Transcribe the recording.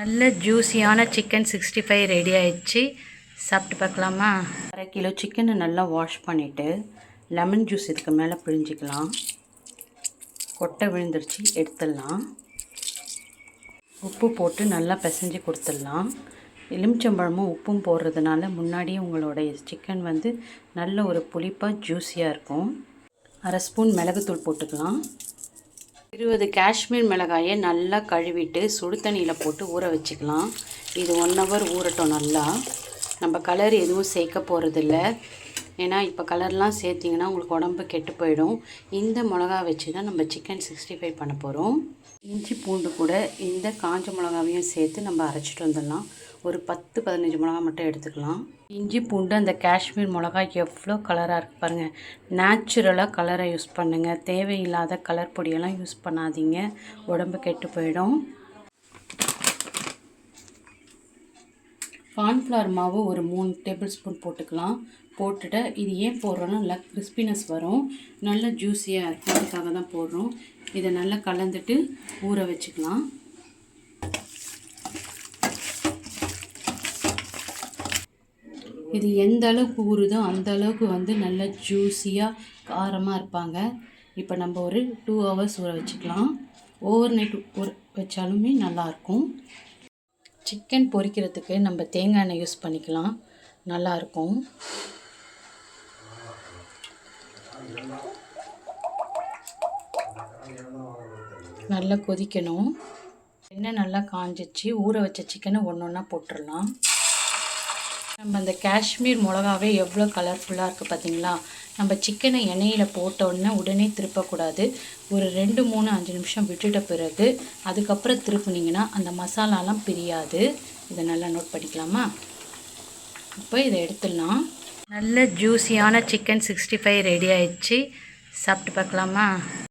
நல்ல ஜூஸியான chicken 65 ready ஆயிடுச்சு. சாப்பிட்டு பார்க்கலாமா? 1/2 கிலோ சிக்கனை நல்லா வாஷ் பண்ணிவிட்டு லெமன் ஜூஸ் இதுக்கு மேலே பிழிஞ்சிக்கலாம். கொட்டை விழுந்துருச்சு, எடுத்துடலாம். உப்பு போட்டு நல்லா பிசைஞ்சு கொடுத்துடலாம். எலுமிச்சம்பழமும் உப்பும் போடுறதுனால முன்னாடியே உங்களுடைய சிக்கன் நல்ல ஒரு புளிப்பாக ஜூஸியாக இருக்கும். 1/2 ஸ்பூன் மிளகுத்தூள் போட்டுக்கலாம். 20 காஷ்மீர் மிளகாயை நல்லா கழுவிட்டு சுடு தண்ணியில் போட்டு ஊற வச்சுக்கலாம். இது 1 ஹவர் ஊறட்டும். நல்லா நம்ம கலர் எதுவும் சேர்க்க போகிறதில்ல. ஏன்னா இப்போ கலர்லாம் சேர்த்திங்கன்னா உங்களுக்கு உடம்பு கெட்டு போயிடும். இந்த மிளகா வச்சு தான் நம்ம சிக்கன் 65 பண்ண போகிறோம். இஞ்சி பூண்டு கூட இந்த காஞ்ச மிளகாவையும் சேர்த்து நம்ம அரைச்சிட்டு வந்துடலாம். ஒரு 10-15 மிளகா மட்டும் எடுத்துக்கலாம். இஞ்சி பூண்டு அந்த காஷ்மீர் மிளகா எவ்வளோ கலராக இருக்குது பாருங்கள். நேச்சுரலாக கலரை யூஸ் பண்ணுங்கள். தேவையில்லாத கலர் பொடியெல்லாம் யூஸ் பண்ணாதீங்க, உடம்பு கெட்டு போயிடும். கார்ன்ஃப்ளவர் மாவு ஒரு 3 டேபிள் ஸ்பூன் போட்டுக்கலாம். போட்டுட்டு இது ஏன் போடுறோன்னா நல்லா கிறிஸ்பினஸ் வரும், நல்லா ஜூஸியாக இருக்கும், அதுக்காக தான் போடுறோம். இதை நல்லா கலந்துட்டு ஊற வச்சுக்கலாம். இது எந்த அளவுக்கு ஊறுதோ அந்த அளவுக்கு நல்ல ஜூஸியாக காரமாக இருப்பாங்க. இப்போ நம்ம ஒரு 2 ஹவர்ஸ் ஊற வச்சுக்கலாம். ஓவர் நைட் ஊற வச்சாலுமே நல்லாயிருக்கும். சிக்கன் பொரிக்கிறதுக்கு நம்ம தேங்காய் எண்ணெய் யூஸ் பண்ணிக்கலாம், நல்லாயிருக்கும். நல்லா கொதிக்கணும். எண்ணெய் நல்லா காஞ்சிச்சு. ஊற வச்ச சிக்கனை ஒன்று ஒன்றா போட்டுடலாம். நம்ம அந்த காஷ்மீர் மிளகாவே எவ்வளோ கலர்ஃபுல்லாக இருக்குது பார்த்தீங்களா? நம்ம சிக்கனை எண்ணெயில் போட்டோன்னே உடனே திருப்பக்கூடாது. ஒரு 2-3-5 நிமிஷம் விட்டுட்ட பிறகு அதுக்கப்புறம் திருப்புனிங்கன்னா அந்த மசாலாலாம் பிரியாது. இதை நல்லா நோட் பண்ணிக்கலாமா? இப்போ இதை எடுத்துடலாம். நல்ல ஜூஸியான சிக்கன் 65 ரெடி ஆயிடுச்சு. சாப்பிட்டு பார்க்கலாமா?